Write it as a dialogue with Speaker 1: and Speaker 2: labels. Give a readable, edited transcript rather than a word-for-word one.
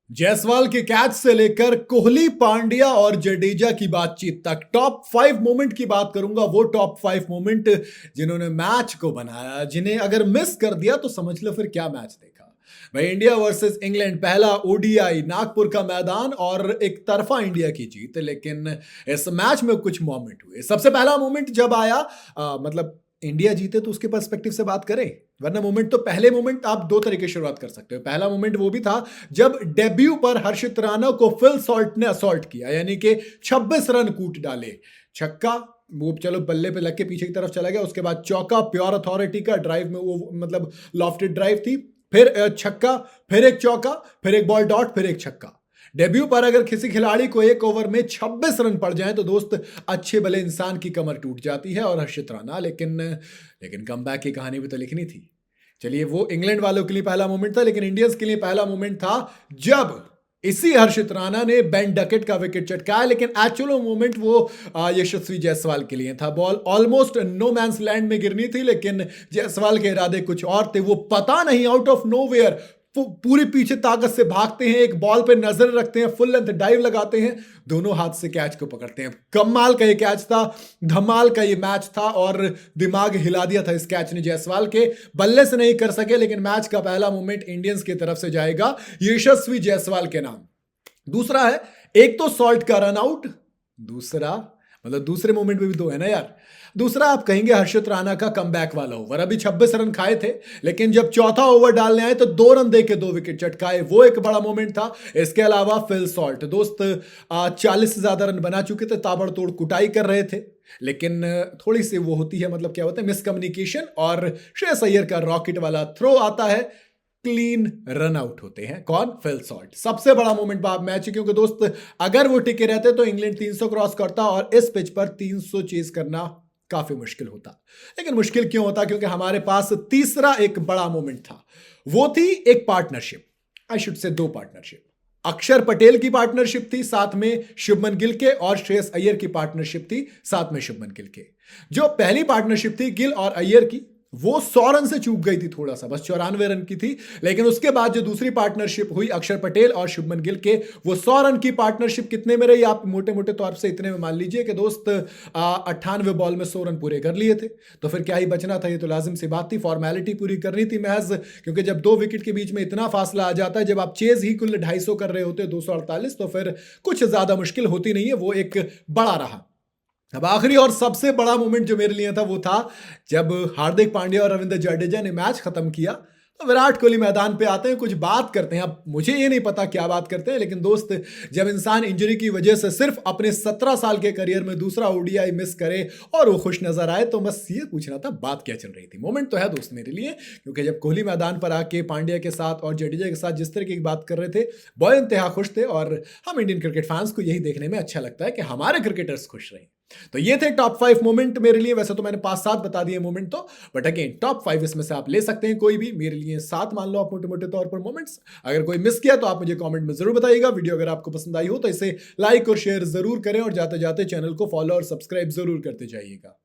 Speaker 1: जायसवाल के कैच से लेकर कोहली, पांड्या और जडेजा की बातचीत तक टॉप 5 मोमेंट की बात करूंगा। वो टॉप 5 मोमेंट जिन्होंने मैच को बनाया, जिन्हें अगर मिस कर दिया तो समझ लो फिर क्या मैच देखा। भाई, इंडिया वर्सेस इंग्लैंड, पहला ओडीआई, नागपुर का मैदान और एक तरफा इंडिया की जीत। लेकिन इस मैच में कुछ मोमेंट हुए। सबसे पहला मोमेंट जब आया, मतलब इंडिया जीते तो उसके पर्सपेक्टिव से बात करें, वरना मोमेंट तो पहले मोमेंट आप दो तरीके शुरुआत कर सकते हो। पहला मोमेंट वो भी था जब डेब्यू पर हर्षित राणा को फिल सॉल्ट ने असॉल्ट किया, यानी कि 26 रन कूट डाले। छक्का, वो चलो बल्ले पे लग के पीछे की तरफ चला गया, उसके बाद चौका प्योर अथॉरिटी का ड्राइव में, वो मतलब लॉफ्टेड ड्राइव थी, फिर छक्का, फिर एक चौका, फिर एक बॉल डॉट, फिर एक छक्का। डेब्यू पर अगर किसी खिलाड़ी को एक ओवर में 26 रन पड़ जाए तो दोस्त अच्छे भले इंसान की कमर टूट जाती है। और हर्षित राणा लेकिन कमबैक की कहानी भी तो लिखनी थी। चलिए, वो इंग्लैंड वालों के लिए पहला मोमेंट था, लेकिन इंडियंस के लिए पहला मोमेंट था जब इसी हर्षित राणा ने बेन डकेट का विकेट चटकाया। लेकिन एक्चुअल मोमेंट वो यशस्वी जायसवाल के लिए था। Ball almost no man's land में गिरनी थी, लेकिन जायसवाल के इरादे कुछ और थे। वो पता नहीं आउट ऑफ नोवेयर पूरी पीछे ताकत से भागते हैं, एक बॉल पे नजर रखते हैं, फुल लेंथ डाइव लगाते हैं, दोनों हाथ से कैच को पकड़ते हैं। कमाल का ये कैच था, धमाल का ये मैच था और दिमाग हिला दिया था इस कैच ने जायसवाल के। बल्ले से नहीं कर सके, लेकिन मैच का पहला मोमेंट इंडियंस की तरफ से जाएगा यशस्वी जायसवाल के नाम। दूसरा है, एक तो सॉल्ट का रन आउट, दूसरा मतलब दूसरे मोमेंट में भी दो है ना यार। दूसरा आप कहेंगे हर्षित राणा का कमबैक वाला ओवर। अभी 26 रन खाए थे, लेकिन जब चौथा ओवर डालने आए तो 2 रन देके 2 विकेट चटकाए, वो एक बड़ा मोमेंट था। इसके अलावा फिल सॉल्ट दोस्त 40 से ज्यादा रन बना चुके थे, ताबड़तोड़ कुटाई कर रहे थे, लेकिन थोड़ी सी वो होती है, मतलब क्या होता है, मिसकम्युनिकेशन, और श्रेयस अय्यर का रॉकेट वाला थ्रो आता है, क्लीन रन आउट होते हैं। कौन? Phil Salt. सबसे बड़ा मोमेंट मैच, क्योंकि दोस्त अगर वो टिके रहते तो इंग्लैंड 300 क्रॉस करता और इस पिच पर 300 चेज करना काफी मुश्किल होता। लेकिन मुश्किल क्यों होता? क्योंकि हमारे पास तीसरा एक बड़ा मोमेंट था। वो थी एक partnership, I should say 2 partnership. अक्षर पटेल की पार्टनरशिप थी, साथ में शुभमन गिल के, और श्रेयस अय्यर की पार्टनरशिप थी, साथ में शुभमन गिल के। जो पहली पार्टनरशिप थी गिल और अय्यर की, वो 100 रन से चूक गई थी, थोड़ा सा, बस 94 रन की थी। लेकिन उसके बाद जो दूसरी पार्टनरशिप हुई अक्षर पटेल और शुभमन गिल के, वो 100 रन की पार्टनरशिप कितने में रही? आप मोटे मोटे तौर से इतने में मान लीजिए कि दोस्त 98 बॉल में 100 रन पूरे कर लिए थे। तो फिर क्या ही बचना था? ये तो लाजिम सी बात थी, फॉर्मेलिटी पूरी करनी थी महज। क्योंकि जब 2 विकेट के बीच में इतना फासला आ जाता है, जब आप चेज ही कुल 250 कर रहे होते 248, तो फिर कुछ ज्यादा मुश्किल होती नहीं है। वो एक बड़ा रहा। अब आखिरी और सबसे बड़ा मोमेंट जो मेरे लिए था वो था जब हार्दिक पांड्या और रविंद्र जडेजा ने मैच खत्म किया तो विराट कोहली मैदान पे आते हैं, कुछ बात करते हैं। अब मुझे ये नहीं पता क्या बात करते हैं, लेकिन दोस्त जब इंसान इंजरी की वजह से सिर्फ अपने 17 साल के करियर में दूसरा ओडीआई मिस करे और वो खुश नजर आए, तो बस ये पूछना था बात क्या चल रही थी। मोमेंट तो है दोस्त मेरे लिए, क्योंकि जब कोहली मैदान पर आके पांड्या के साथ और जडेजा के साथ जिस तरीके की बात कर रहे थे, बड़े इंतहा खुश थे। और हम इंडियन क्रिकेट फैंस को यही देखने में अच्छा लगता है कि हमारे क्रिकेटर्स खुश रहे। तो ये थे टॉप 5 मोमेंट मेरे लिए। वैसे तो मैंने 5-7 बता दिए मोमेंट, तो बट अगेन टॉप 5 इसमें से आप ले सकते हैं कोई भी। मेरे लिए 7 मान लो आप मोटे मोटे तौर पर मोमेंट्स। अगर कोई मिस किया तो आप मुझे कमेंट में जरूर बताइएगा। वीडियो अगर आपको पसंद आई हो तो इसे लाइक और शेयर जरूर करें, और जाते जाते चैनल को फॉलो और सब्सक्राइब जरूर करते जाइएगा।